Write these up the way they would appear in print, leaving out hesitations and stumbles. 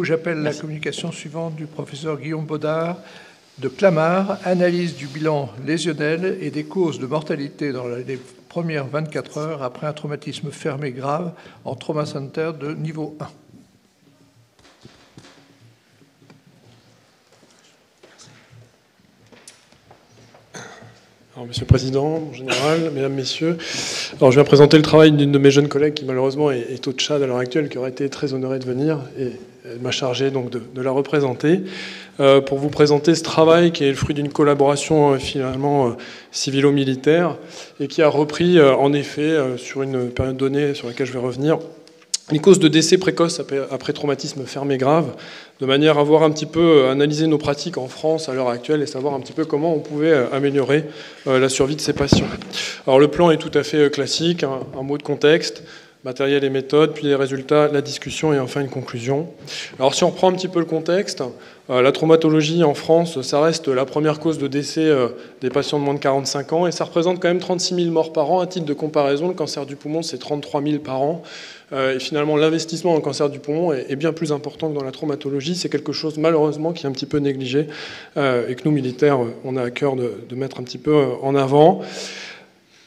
J'appelle la communication suivante du professeur Guillaume Baudard de Clamart, analyse du bilan lésionnel et des causes de mortalité dans les premières 24 heures après un traumatisme fermé grave en trauma center de niveau 1. Alors, Monsieur le Président, mon général, Mesdames, Messieurs, alors, je viens présenter le travail d'une de mes jeunes collègues qui malheureusement est au Tchad à l'heure actuelle, qui aurait été très honorée de venir, et elle m'a chargé donc de la représenter, pour vous présenter ce travail qui est le fruit d'une collaboration finalement civilo-militaire et qui a repris en effet sur une période donnée sur laquelle je vais revenir, les causes de décès précoces après traumatisme fermé grave, de manière à voir un petit peu analyser nos pratiques en France à l'heure actuelle et savoir un petit peu comment on pouvait améliorer la survie de ces patients. Alors le plan est tout à fait classique, un mot de contexte, matériel et méthode, puis les résultats, la discussion et enfin une conclusion. Alors si on reprend un petit peu le contexte, la traumatologie en France, ça reste la première cause de décès des patients de moins de 45 ans et ça représente quand même 36 000 morts par an. À titre de comparaison, le cancer du poumon, c'est 33 000 par an. Et finalement, l'investissement dans le cancer du poumon est bien plus important que dans la traumatologie. C'est quelque chose, malheureusement, qui est un petit peu négligé et que nous, militaires, on a à cœur de mettre un petit peu en avant.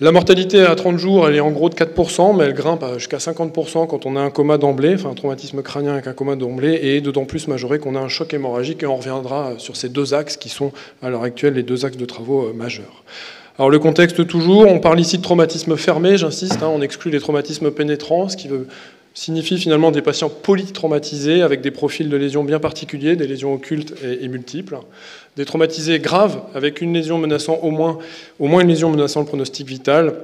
La mortalité à 30 jours, elle est en gros de 4%, mais elle grimpe jusqu'à 50% quand on a un coma d'emblée, enfin un traumatisme crânien avec un coma d'emblée, et d'autant plus majoré qu'on a un choc hémorragique, et on reviendra sur ces deux axes qui sont, à l'heure actuelle, les deux axes de travaux majeurs. Alors le contexte toujours, on parle ici de traumatisme fermé, j'insiste, on exclut les traumatismes pénétrants, ce qui signifie finalement des patients polytraumatisés avec des profils de lésions bien particuliers, des lésions occultes et multiples, des traumatisés graves avec une lésion menaçant au moins une lésion menaçant le pronostic vital,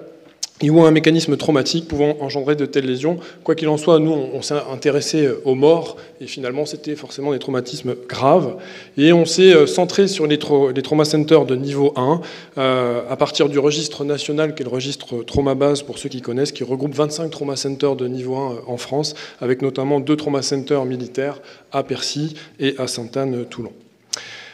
et ou un mécanisme traumatique pouvant engendrer de telles lésions. Quoi qu'il en soit, nous, on s'est intéressé aux morts, et finalement, c'était forcément des traumatismes graves. Et on s'est centré sur les trauma centers de niveau 1, à partir du registre national, qui est le registre trauma base, pour ceux qui connaissent, qui regroupe 25 trauma centers de niveau 1 en France, avec notamment 2 trauma centers militaires à Percy et à Sainte-Anne-Toulon.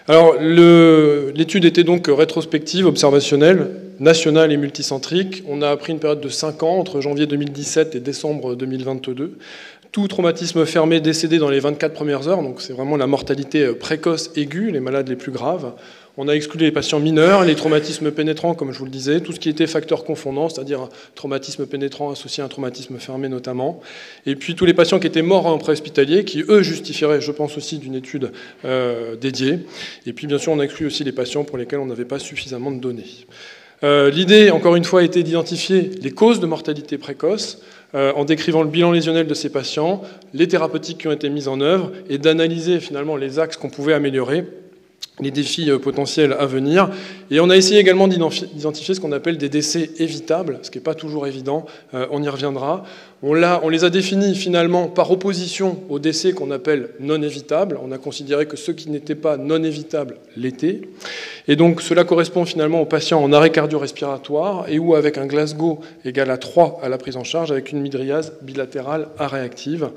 Alors, l'étude était donc rétrospective, observationnelle, nationale et multicentrique. On a pris une période de 5 ans, entre janvier 2017 et décembre 2022. Tout traumatisme fermé décédé dans les 24 premières heures, donc c'est vraiment la mortalité précoce aiguë, les malades les plus graves. On a exclu les patients mineurs, les traumatismes pénétrants, comme je vous le disais, tout ce qui était facteur confondant, c'est-à-dire un traumatisme pénétrant associé à un traumatisme fermé notamment. Et puis tous les patients qui étaient morts en préhospitalier, qui eux justifieraient, je pense aussi, d'une étude dédiée. Et puis bien sûr, on a exclu aussi les patients pour lesquels on n'avait pas suffisamment de données. L'idée, encore une fois, a été d'identifier les causes de mortalité précoce, en décrivant le bilan lésionnel de ces patients, les thérapeutiques qui ont été mises en œuvre, et d'analyser finalement les axes qu'on pouvait améliorer, les défis potentiels à venir. Et on a essayé également d'identifier ce qu'on appelle des décès évitables, ce qui n'est pas toujours évident, on y reviendra. On les a définis finalement par opposition aux décès qu'on appelle non évitables. On a considéré que ceux qui n'étaient pas non évitables l'étaient. Et donc cela correspond finalement aux patients en arrêt cardio-respiratoire et ou avec un Glasgow égal à 3 à la prise en charge avec une mydriase bilatérale aréactive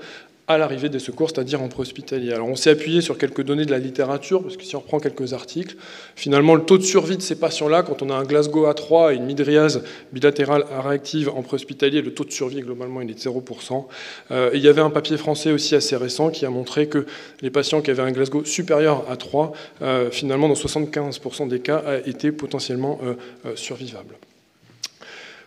à l'arrivée des secours, c'est-à-dire en préhospitalier. Alors on s'est appuyé sur quelques données de la littérature, parce que si on reprend quelques articles, finalement le taux de survie de ces patients-là, quand on a un Glasgow A3 et une mydriase bilatérale réactive en préhospitalier, le taux de survie globalement il est de 0%. Et il y avait un papier français aussi assez récent qui a montré que les patients qui avaient un Glasgow supérieur à 3, finalement dans 75% des cas, étaient potentiellement survivables.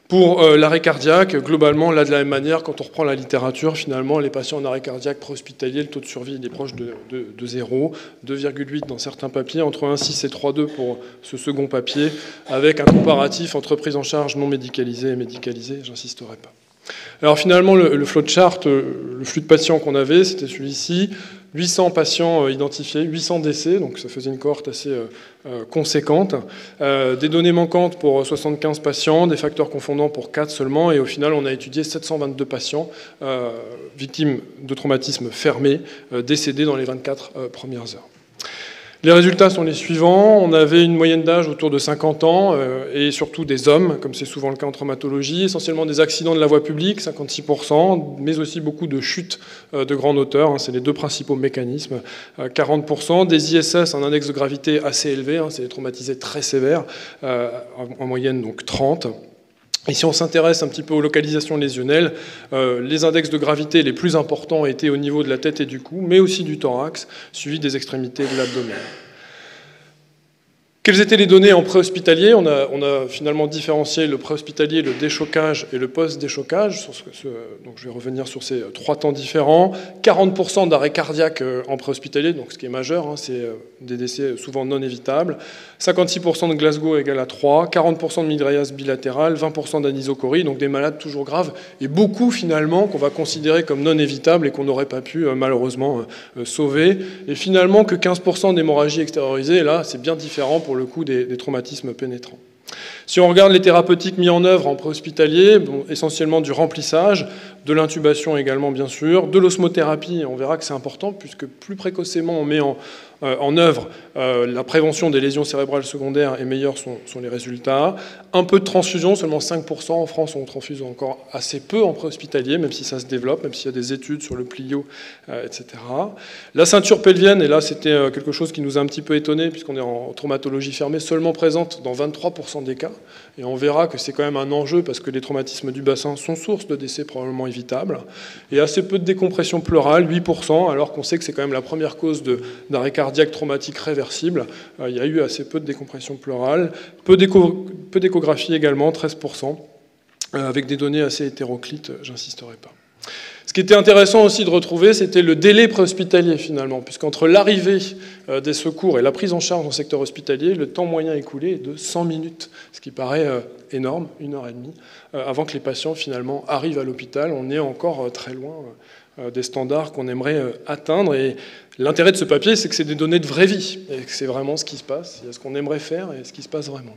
Pour l'arrêt cardiaque, globalement, là de la même manière, quand on reprend la littérature, finalement, les patients en arrêt cardiaque préhospitalier, le taux de survie il est proche de 0, 2,8 dans certains papiers, entre 1,6 et 3,2 pour ce second papier, avec un comparatif entre prise en charge non médicalisée et médicalisée, j'insisterai pas. Alors finalement, le flowchart, le flux de patients qu'on avait, c'était celui-ci. 800 patients identifiés, 800 décès, donc ça faisait une cohorte assez conséquente. Des données manquantes pour 75 patients, des facteurs confondants pour 4 seulement, et au final, on a étudié 722 patients victimes de traumatismes fermés, décédés dans les 24 premières heures. Les résultats sont les suivants. On avait une moyenne d'âge autour de 50 ans et surtout des hommes, comme c'est souvent le cas en traumatologie, essentiellement des accidents de la voie publique, 56%, mais aussi beaucoup de chutes de grande hauteur, c'est les deux principaux mécanismes, 40%, des ISS, un index de gravité assez élevé, c'est des traumatisés très sévères, en moyenne donc 30%. Et si on s'intéresse un petit peu aux localisations lésionnelles, les index de gravité les plus importants étaient au niveau de la tête et du cou, mais aussi du thorax, suivi des extrémités de l'abdomen. Quelles étaient les données en préhospitalier ? On a finalement différencié le préhospitalier, le déchocage et le post-déchocage. Donc je vais revenir sur ces 3 temps différents. 40% d'arrêt cardiaque en préhospitalier, donc ce qui est majeur, hein, c'est des décès souvent non évitables. 56% de Glasgow égale à 3, 40% de mydriase bilatérale, 20% d'anisocorie, donc des malades toujours graves, et beaucoup finalement qu'on va considérer comme non évitables et qu'on n'aurait pas pu malheureusement sauver. Et finalement que 15% d'hémorragie extériorisée, et là c'est bien différent pour le coup des traumatismes pénétrants. Si on regarde les thérapeutiques mis en œuvre en préhospitalier, essentiellement du remplissage, de l'intubation également bien sûr, de l'osmothérapie, on verra que c'est important puisque plus précocement on met en œuvre la prévention des lésions cérébrales secondaires et meilleurs sont les résultats. Un peu de transfusion, seulement 5%. En France, on transfuse encore assez peu en préhospitalier, même si ça se développe, même s'il y a des études sur le plio, etc. La ceinture pelvienne, et là c'était quelque chose qui nous a un petit peu étonné puisqu'on est en traumatologie fermée, seulement présente dans 23% des cas. Et on verra que c'est quand même un enjeu parce que les traumatismes du bassin sont source de décès probablement évitables. Et assez peu de décompression pleurale, 8%, alors qu'on sait que c'est quand même la première cause d'arrêt cardiaque traumatique réversible. Il y a eu assez peu de décompression pleurale. Peu d'échographie également, 13%, avec des données assez hétéroclites, j'insisterai pas. Ce qui était intéressant aussi de retrouver, c'était le délai préhospitalier finalement, puisqu'entre l'arrivée des secours et la prise en charge en secteur hospitalier, le temps moyen écoulé est de 100 minutes, ce qui paraît énorme, 1h30, avant que les patients finalement arrivent à l'hôpital. On est encore très loin des standards qu'on aimerait atteindre. Et l'intérêt de ce papier, c'est que c'est des données de vraie vie, et que c'est vraiment ce qui se passe, il y a ce qu'on aimerait faire et ce qui se passe vraiment.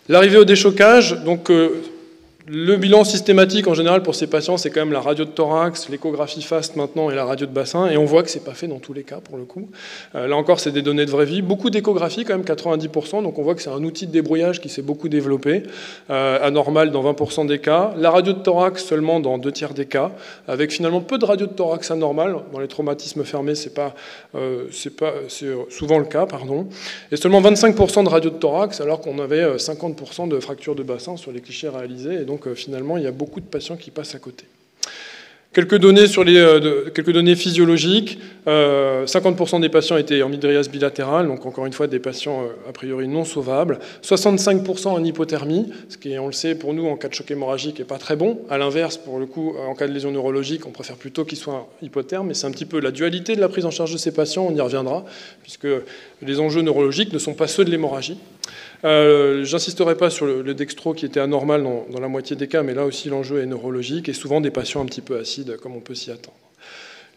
L'arrivée au déchocage, donc... le bilan systématique en général pour ces patients, c'est quand même la radio de thorax, l'échographie FAST maintenant et la radio de bassin, et on voit que c'est pas fait dans tous les cas pour le coup. Là encore, c'est des données de vraie vie. Beaucoup d'échographie, quand même 90%, donc on voit que c'est un outil de débrouillage qui s'est beaucoup développé, anormal dans 20% des cas. La radio de thorax seulement dans 2/3 des cas, avec finalement peu de radio de thorax anormale. Dans les traumatismes fermés, c'est souvent le cas, pardon. Et seulement 25% de radio de thorax, alors qu'on avait 50% de fractures de bassin sur les clichés réalisés. Et donc finalement, il y a beaucoup de patients qui passent à côté. Quelques données physiologiques. 50% des patients étaient en mydriase bilatérale, donc encore une fois des patients a priori non sauvables. 65% en hypothermie, ce qui, on le sait, pour nous en cas de choc hémorragique n'est pas très bon. À l'inverse, pour le coup, en cas de lésion neurologique, on préfère plutôt qu'ils soient hypothermes, mais c'est un petit peu la dualité de la prise en charge de ces patients, on y reviendra, puisque les enjeux neurologiques ne sont pas ceux de l'hémorragie. J'insisterai pas sur le dextro qui était anormal dans la moitié des cas, mais là aussi l'enjeu est neurologique et souvent des patients un petit peu acides, comme on peut s'y attendre.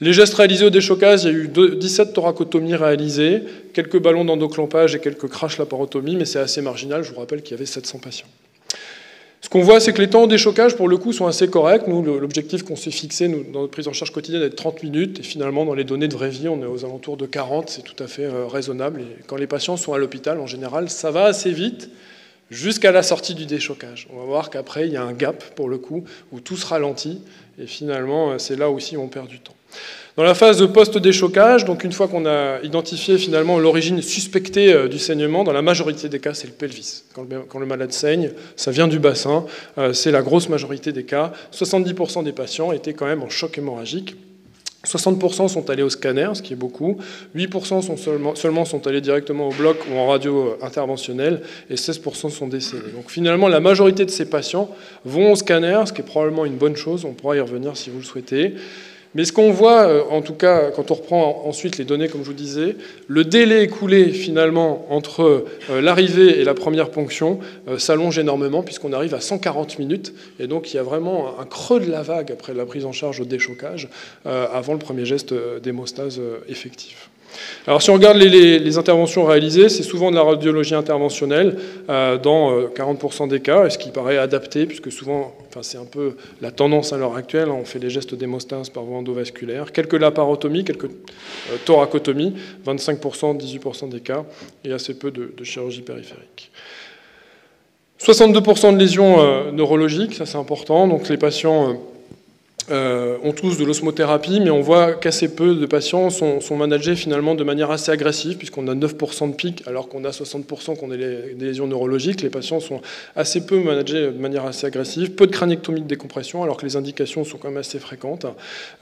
Les gestes réalisés au déchocage, il y a eu 17 thoracotomies réalisées, quelques ballons d'endoclampage et quelques crash laparotomies, mais c'est assez marginal, je vous rappelle qu'il y avait 700 patients. Ce qu'on voit, c'est que les temps au déchocage, pour le coup, sont assez corrects. Nous, l'objectif qu'on s'est fixé dans notre prise en charge quotidienne est de 30 minutes. Et finalement, dans les données de vraie vie, on est aux alentours de 40. C'est tout à fait raisonnable. Et quand les patients sont à l'hôpital, en général, ça va assez vite jusqu'à la sortie du déchocage. On va voir qu'après, il y a un gap, pour le coup, où tout se ralentit. Et finalement, c'est là aussi où on perd du temps. Dans la phase de post-déchocage, donc une fois qu'on a identifié finalement l'origine suspectée du saignement, dans la majorité des cas, c'est le pelvis. Quand le malade saigne, ça vient du bassin, c'est la grosse majorité des cas. 70% des patients étaient quand même en choc hémorragique. 60% sont allés au scanner, ce qui est beaucoup. 8% seulement sont allés directement au bloc ou en radio interventionnelle, et 16% sont décédés. Donc finalement, la majorité de ces patients vont au scanner, ce qui est probablement une bonne chose. On pourra y revenir si vous le souhaitez. Mais ce qu'on voit, en tout cas, quand on reprend ensuite les données, comme je vous disais, le délai écoulé finalement entre l'arrivée et la première ponction s'allonge énormément puisqu'on arrive à 140 minutes. Et donc il y a vraiment un creux de la vague après la prise en charge au déchocage avant le premier geste d'hémostase effectif. Alors si on regarde les interventions réalisées, c'est souvent de la radiologie interventionnelle dans 40% des cas, ce qui paraît adapté, puisque souvent, c'est un peu la tendance à l'heure actuelle, on fait des gestes d'hémostase par voie endovasculaire, quelques laparotomies, quelques thoracotomies, 25%, 18% des cas, et assez peu de chirurgie périphérique. 62% de lésions neurologiques, ça c'est important, donc les patients ont tous de l'osmothérapie, mais on voit qu'assez peu de patients sont managés finalement de manière assez agressive, puisqu'on a 9% de pic, alors qu'on a 60% qu'on a des lésions neurologiques. Les patients sont assez peu managés de manière assez agressive, peu de craniectomie de décompression, alors que les indications sont quand même assez fréquentes.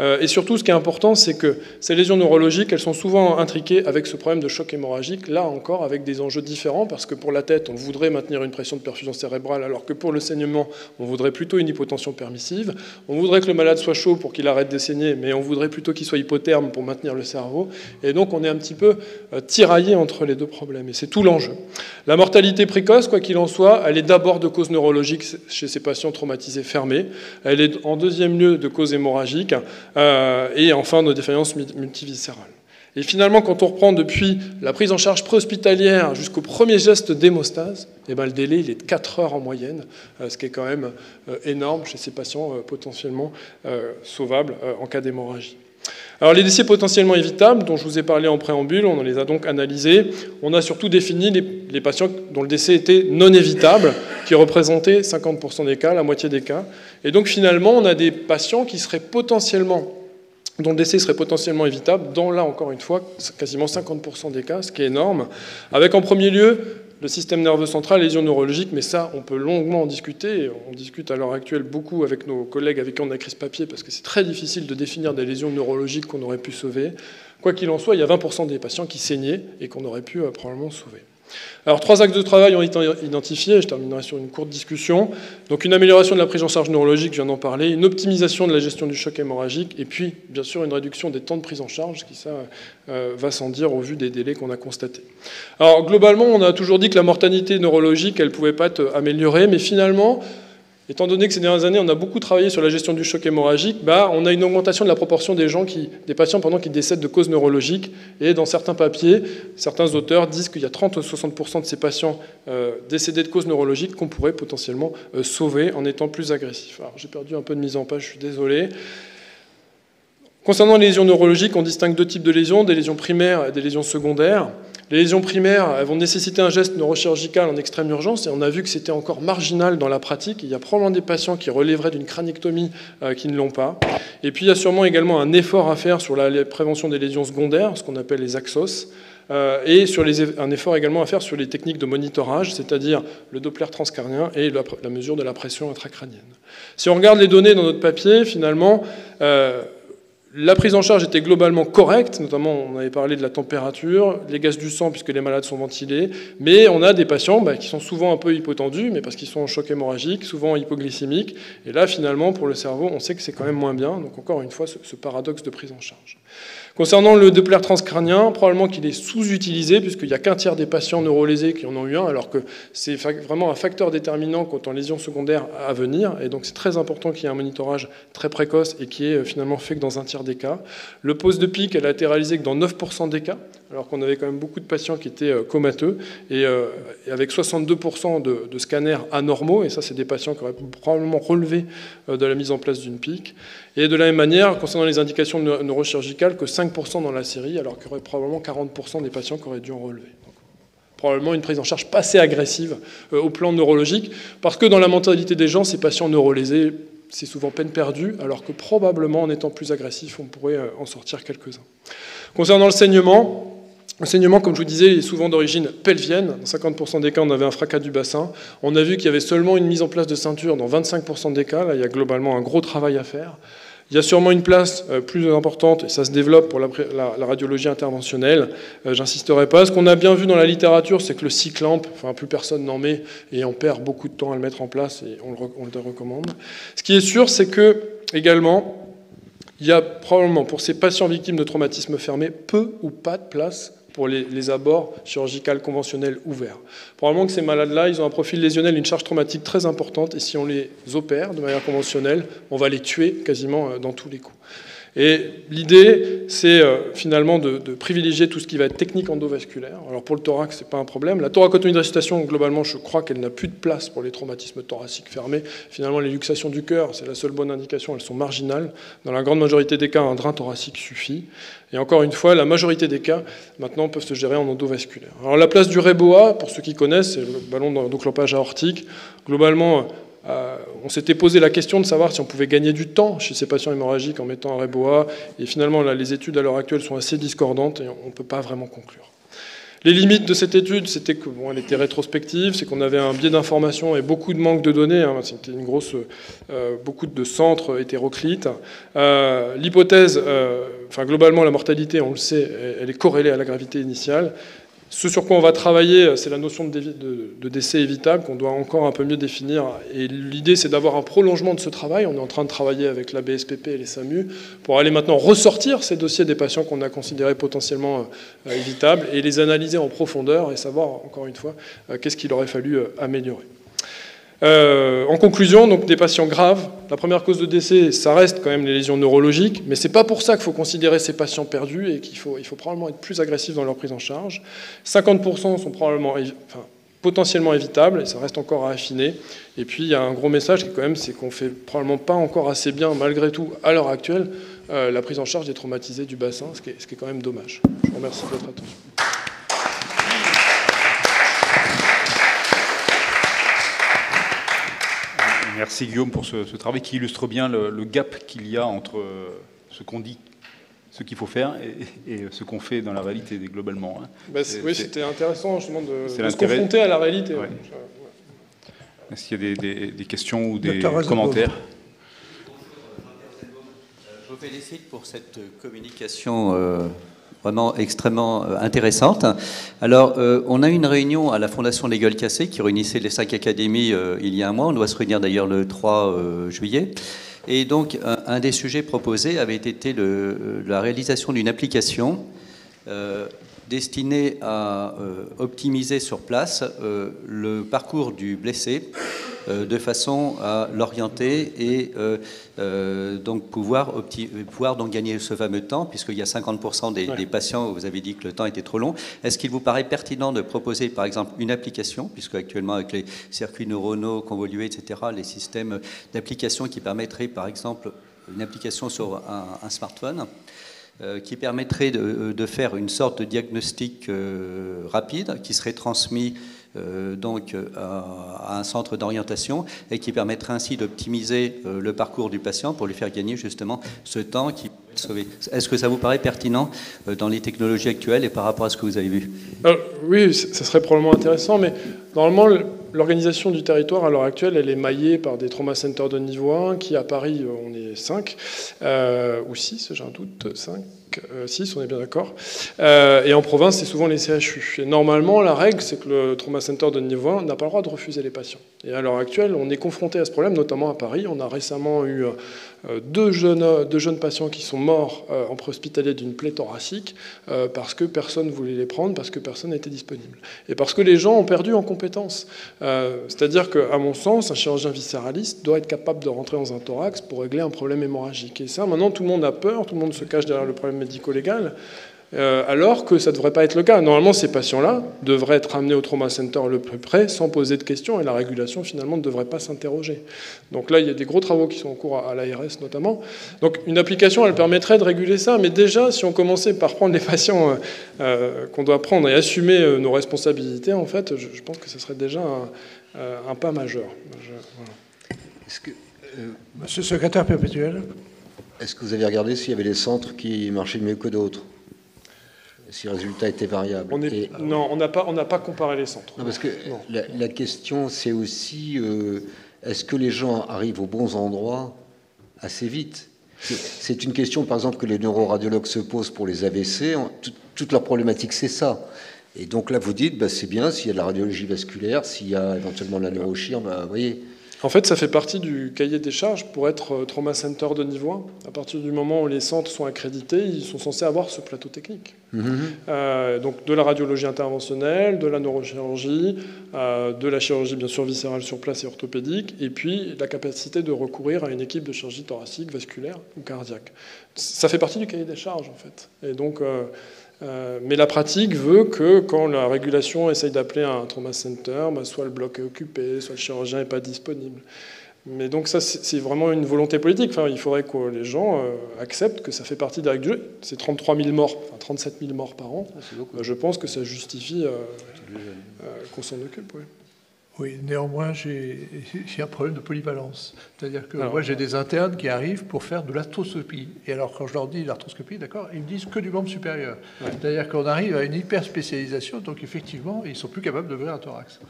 Et surtout, ce qui est important, c'est que ces lésions neurologiques, elles sont souvent intriquées avec ce problème de choc hémorragique, là encore avec des enjeux différents, parce que pour la tête, on voudrait maintenir une pression de perfusion cérébrale, alors que pour le saignement, on voudrait plutôt une hypotension permissive. On voudrait que le malade soit chaud pour qu'il arrête de saigner, mais on voudrait plutôt qu'il soit hypotherme pour maintenir le cerveau. Et donc on est un petit peu tiraillé entre les deux problèmes. Et c'est tout l'enjeu. La mortalité précoce, quoi qu'il en soit, elle est d'abord de cause neurologique chez ces patients traumatisés fermés. Elle est en deuxième lieu de cause hémorragique. Et enfin de défaillance multiviscérale. Et finalement, quand on reprend depuis la prise en charge préhospitalière jusqu'au premier geste d'hémostase, eh ben, le délai il est de 4 heures en moyenne, ce qui est quand même énorme chez ces patients potentiellement sauvables en cas d'hémorragie. Alors les décès potentiellement évitables, dont je vous ai parlé en préambule, on les a donc analysés. On a surtout défini les patients dont le décès était non évitable, qui représentaient 50% des cas, la moitié des cas. Et donc finalement, on a des patients qui seraient dont le décès serait potentiellement évitable, dans là encore une fois, quasiment 50% des cas, ce qui est énorme, avec en premier lieu le système nerveux central, lésions neurologiques, mais ça, on peut longuement en discuter. On discute à l'heure actuelle beaucoup avec nos collègues avec qui on a écrit ce papier, parce que c'est très difficile de définir des lésions neurologiques qu'on aurait pu sauver. Quoi qu'il en soit, il y a 20% des patients qui saignaient et qu'on aurait pu probablement sauver. Alors, 3 axes de travail ont été identifiés, je terminerai sur une courte discussion. Donc, une amélioration de la prise en charge neurologique, je viens d'en parler, une optimisation de la gestion du choc hémorragique, et puis, bien sûr, une réduction des temps de prise en charge, qui ça va sans dire au vu des délais qu'on a constatés. Alors, globalement, on a toujours dit que la mortalité neurologique, elle ne pouvait pas être améliorée, mais finalement, étant donné que ces dernières années, on a beaucoup travaillé sur la gestion du choc hémorragique, on a une augmentation de la proportion des patients qui décèdent de causes neurologiques. Et dans certains papiers, certains auteurs disent qu'il y a 30 à 60% de ces patients décédés de causes neurologiques qu'on pourrait potentiellement sauver en étant plus agressifs. Alors, j'ai perdu un peu de mise en page, je suis désolé. Concernant les lésions neurologiques, on distingue 2 types de lésions, des lésions primaires et des lésions secondaires. Les lésions primaires, elles vont nécessiter un geste neurochirurgical en extrême urgence, et on a vu que c'était encore marginal dans la pratique. Il y a probablement des patients qui relèveraient d'une craniectomie qui ne l'ont pas. Et puis il y a sûrement également un effort à faire sur la prévention des lésions secondaires, ce qu'on appelle les AXOS, et un effort également à faire sur les techniques de monitorage, c'est-à-dire le Doppler transcarnien et la mesure de la pression intracrânienne. Si on regarde les données dans notre papier, finalement, la prise en charge était globalement correcte, notamment on avait parlé de la température, les gaz du sang puisque les malades sont ventilés, mais on a des patients qui sont souvent un peu hypotendus, mais parce qu'ils sont en choc hémorragique, souvent hypoglycémiques, et là finalement pour le cerveau on sait que c'est quand même moins bien, donc encore une fois ce paradoxe de prise en charge. Concernant le Doppler transcrânien, probablement qu'il est sous-utilisé puisqu'il n'y a qu'un tiers des patients neurolésés qui en ont eu un, alors que c'est vraiment un facteur déterminant quant aux lésions secondaires à venir, et donc c'est très important qu'il y ait un monitorage très précoce et qui est finalement fait que dans un tiers des cas. Le pose de pic, elle a été réalisée que dans 9% des cas, alors qu'on avait quand même beaucoup de patients qui étaient comateux, et avec 62% de scanners anormaux, et ça c'est des patients qui auraient probablement relevé de la mise en place d'une pic. Et de la même manière, concernant les indications neurochirurgicales, que 5% dans la série, alors qu'il y aurait probablement 40% des patients qui auraient dû en relever. Donc, probablement une prise en charge pas assez agressive au plan neurologique, parce que dans la mentalité des gens, ces patients neurolésés, c'est souvent peine perdue, alors que probablement en étant plus agressif, on pourrait en sortir quelques-uns. Concernant le saignement, comme je vous disais, est souvent d'origine pelvienne. Dans 50% des cas, on avait un fracas du bassin. On a vu qu'il y avait seulement une mise en place de ceinture dans 25% des cas. Là, il y a globalement un gros travail à faire. Il y a sûrement une place plus importante, et ça se développe pour la radiologie interventionnelle. J'insisterai pas. Ce qu'on a bien vu dans la littérature, c'est que le cyclamp, plus personne n'en met, et on perd beaucoup de temps à le mettre en place, et on le recommande. Ce qui est sûr, c'est que, également, il y a probablement, pour ces patients victimes de traumatisme fermé, peu ou pas de place pour les abords chirurgicaux conventionnels ouverts. Probablement que ces malades-là, ils ont un profil lésionnel, une charge traumatique très importante, et si on les opère de manière conventionnelle, on va les tuer quasiment dans tous les coups. Et l'idée, c'est finalement de privilégier tout ce qui va être technique endovasculaire. Alors pour le thorax, c'est pas un problème. La thoracotomie de résuscitation, globalement, je crois qu'elle n'a plus de place pour les traumatismes thoraciques fermés. Finalement, les luxations du cœur, c'est la seule bonne indication, elles sont marginales. Dans la grande majorité des cas, un drain thoracique suffit. Et encore une fois, la majorité des cas, maintenant, peuvent se gérer en endovasculaire. Alors la place du REBOA, pour ceux qui connaissent, c'est le ballon d'enclopage aortique. Globalement, On s'était posé la question de savoir si on pouvait gagner du temps chez ces patients hémorragiques en mettant un REBOA, et finalement, là, les études à l'heure actuelle sont assez discordantes et on ne peut pas vraiment conclure. Les limites de cette étude, c'était que elle était rétrospective, c'est qu'on avait un biais d'information et beaucoup de manque de données. C'était une grosse, beaucoup de centres hétéroclites. L'hypothèse, globalement, la mortalité, on le sait, elle est corrélée à la gravité initiale. Ce sur quoi on va travailler, c'est la notion de décès évitable qu'on doit encore un peu mieux définir. Et l'idée, c'est d'avoir un prolongement de ce travail. On est en train de travailler avec la BSPP et les SAMU pour aller maintenant ressortir ces dossiers des patients qu'on a considérés potentiellement évitables et les analyser en profondeur et savoir, encore une fois, qu'est-ce qu'il aurait fallu améliorer. En conclusion, donc des patients graves, la première cause de décès, ça reste quand même les lésions neurologiques, mais c'est pas pour ça qu'il faut considérer ces patients perdus et qu'il faut probablement être plus agressif dans leur prise en charge. 50% sont potentiellement évitables, et ça reste encore à affiner. Et puis il y a un gros message qui quand même, c'est qu'on fait probablement pas encore assez bien, malgré tout, à l'heure actuelle, la prise en charge des traumatisés du bassin, ce qui est quand même dommage. Je vous remercie de votre attention. Merci Guillaume pour ce travail qui illustre bien le gap qu'il y a entre ce qu'on dit, ce qu'il faut faire et ce qu'on fait dans la réalité globalement. Oui, c'était intéressant justement de se confronter à la réalité. Ouais. Est-ce qu'il y a des questions ou des commentaires? Je vous félicite pour cette communication vraiment extrêmement intéressante. Alors, on a eu une réunion à la Fondation Les Gueules Cassées qui réunissait les 5 académies il y a un mois. On doit se réunir d'ailleurs le 3 juillet. Et donc, un des sujets proposés avait été la réalisation d'une application destinée à optimiser sur place le parcours du blessé de façon à l'orienter et donc pouvoir donc gagner ce fameux temps, puisqu'il y a 50% des patients où vous avez dit que le temps était trop long. Est-ce qu'il vous paraît pertinent de proposer, par exemple, une application, puisque actuellement, avec les circuits neuronaux convolués, etc., les systèmes d'application qui permettraient, par exemple, une application sur un smartphone, qui permettrait de faire une sorte de diagnostic rapide qui serait transmis donc à un centre d'orientation et qui permettrait ainsi d'optimiser le parcours du patient pour lui faire gagner justement ce temps qui peut le sauver. Est-ce que ça vous paraît pertinent dans les technologies actuelles et par rapport à ce que vous avez vu? Alors, oui, ça serait probablement intéressant, mais normalement, l'organisation du territoire à l'heure actuelle, elle est maillée par des trauma centers de niveau 1, qui à Paris, on est 5, ou 6, j'ai un doute, 5, 6, on est bien d'accord. Et en province, c'est souvent les CHU. Et normalement, la règle, c'est que le trauma center de niveau 1 n'a pas le droit de refuser les patients. Et à l'heure actuelle, on est confronté à ce problème, notamment à Paris. On a récemment eu deux jeunes patients qui sont morts en préhospitalier d'une plaie thoracique parce que personne ne voulait les prendre, parce que personne n'était disponible. Et parce que les gens ont perdu en compétences. C'est-à-dire qu'à mon sens, un chirurgien viscéraliste doit être capable de rentrer dans un thorax pour régler un problème hémorragique. Et ça, maintenant, tout le monde a peur, tout le monde se cache derrière le problème médico-légal, alors que ça ne devrait pas être le cas. Normalement, ces patients-là devraient être amenés au trauma center le plus près, sans poser de questions, et la régulation, finalement, ne devrait pas s'interroger. Donc là, il y a des gros travaux qui sont en cours à l'ARS, notamment. Donc une application, elle permettrait de réguler ça, mais déjà, si on commençait par prendre les patients qu'on doit prendre et assumer nos responsabilités, en fait, je pense que ce serait déjà un pas majeur. Voilà. Monsieur le secrétaire perpétuel. Est-ce que vous avez regardé s'il y avait des centres qui marchaient mieux que d'autres? Si le résultat était variable? Non, on n'a pas comparé les centres. Non, parce que la question, c'est aussi, est-ce que les gens arrivent aux bons endroits assez vite? C'est une question, par exemple, que les neuroradiologues se posent pour les AVC. Toute leur problématique, c'est ça. Et donc là, vous dites, c'est bien s'il y a de la radiologie vasculaire, s'il y a éventuellement de la neurochir, vous voyez. En fait, ça fait partie du cahier des charges pour être trauma center de niveau 1. À partir du moment où les centres sont accrédités, ils sont censés avoir ce plateau technique. Donc de la radiologie interventionnelle, de la neurochirurgie, de la chirurgie bien sûr viscérale sur place et orthopédique, et puis la capacité de recourir à une équipe de chirurgie thoracique, vasculaire ou cardiaque. Ça fait partie du cahier des charges en fait. Et donc, mais la pratique veut que quand la régulation essaye d'appeler un trauma center, soit le bloc est occupé, soit le chirurgien n'est pas disponible. Mais donc ça, c'est vraiment une volonté politique. Enfin, il faudrait que les gens acceptent que ça fait partie des règles du jeu. C'est 33 000 morts, enfin 37 000 morts par an. Je pense que ça justifie qu'on s'en occupe. Ouais. Oui, néanmoins, j'ai un problème de polyvalence. C'est-à-dire que moi, j'ai des internes qui arrivent pour faire de l'arthroscopie. Et alors, quand je leur dis l'arthroscopie, d'accord, ils me disent que du membre supérieur. Ouais. C'est-à-dire qu'on arrive à une hyper-spécialisation, donc effectivement, ils ne sont plus capables d'ouvrir un thorax.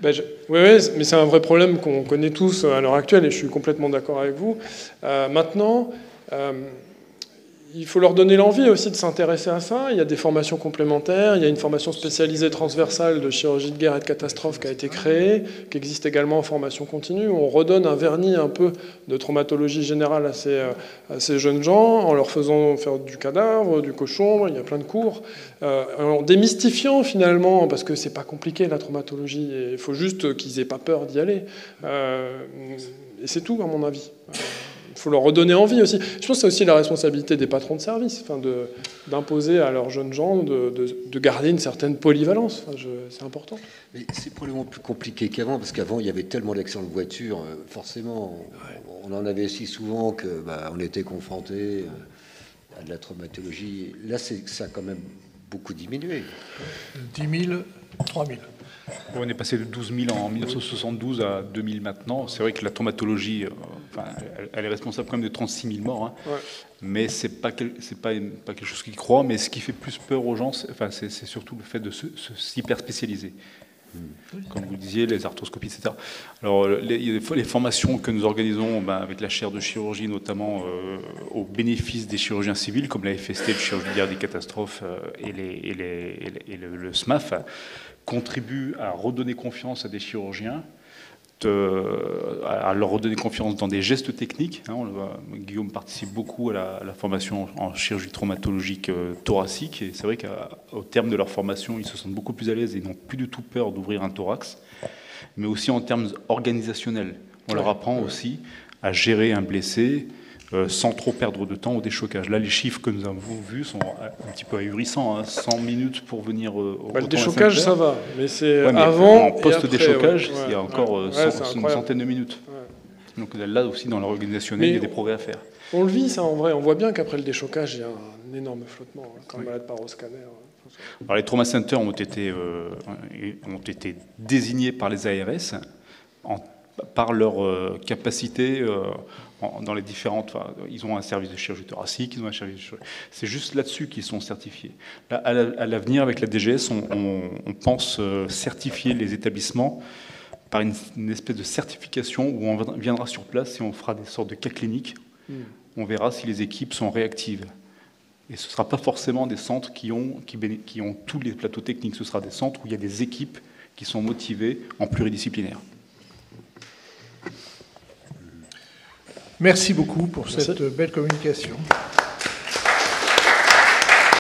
Oui, mais c'est un vrai problème qu'on connaît tous à l'heure actuelle, et je suis complètement d'accord avec vous. Maintenant, il faut leur donner l'envie aussi de s'intéresser à ça. Il y a des formations complémentaires, il y a une formation spécialisée transversale de chirurgie de guerre et de catastrophe qui a été créée, qui existe également en formation continue. On redonne un vernis un peu de traumatologie générale à ces jeunes gens, en leur faisant faire du cadavre, du cochon, il y a plein de cours, en démystifiant finalement, parce que c'est pas compliqué la traumatologie, et il faut juste qu'ils aient pas peur d'y aller. Et c'est tout, à mon avis. Il faut leur redonner envie aussi. Je pense que c'est aussi la responsabilité des patrons de service, d'imposer à leurs jeunes gens de garder une certaine polyvalence. C'est important. Mais c'est probablement plus compliqué qu'avant, parce qu'avant, il y avait tellement d'accidents de voiture, forcément, on en avait si souvent qu'on était confronté à de la traumatologie. Là, ça a quand même beaucoup diminué. 10 000, 3 000. On est passé de 12 000 en 1972 à 2 000 maintenant. C'est vrai que la traumatologie, elle est responsable quand même de 36 000 morts. Hein. Ouais. Mais c'est pas quelque chose qui croît. Mais ce qui fait plus peur aux gens, c'est surtout le fait de s'hyper spécialiser. Comme vous disiez, les arthroscopies, etc. Alors, les formations que nous organisons avec la chaire de chirurgie, notamment au bénéfice des chirurgiens civils, comme la FST, le chirurgie de guerre des catastrophes et le SMAF, contribuent à redonner confiance à des chirurgiens, à leur redonner confiance dans des gestes techniques. Guillaume participe beaucoup à la formation en chirurgie traumatologique thoracique, et c'est vrai qu'au terme de leur formation, ils se sentent beaucoup plus à l'aise et n'ont plus du tout peur d'ouvrir un thorax, mais aussi en termes organisationnels. On leur apprend aussi à gérer un blessé sans trop perdre de temps au déchocage. Là, les chiffres que nous avons vus sont un petit peu ahurissants. 100 minutes pour venir au le déchocage, ça va. Mais c'est mais avant. En post-déchocage, il y a encore une centaine de minutes. Ouais. Donc là aussi, dans l'organisationnel, il y a des progrès à faire. On le vit, ça, en vrai. On voit bien qu'après le déchocage, il y a un énorme flottement, quand le malade part au scanner. Alors, les trauma centers ont été désignés par les ARS par leur capacité dans les différentes... ils ont un service de chirurgie thoracique, ils ont un service de chirurgie... C'est juste là-dessus qu'ils sont certifiés. Là, à l'avenir, avec la DGS, on pense certifier les établissements par une espèce de certification où on viendra sur place et on fera des sortes de cas cliniques. On verra si les équipes sont réactives. Et ce ne sera pas forcément des centres qui ont tous les plateaux techniques. Ce sera des centres où il y a des équipes qui sont motivées en pluridisciplinaire. Merci beaucoup pour cette belle communication.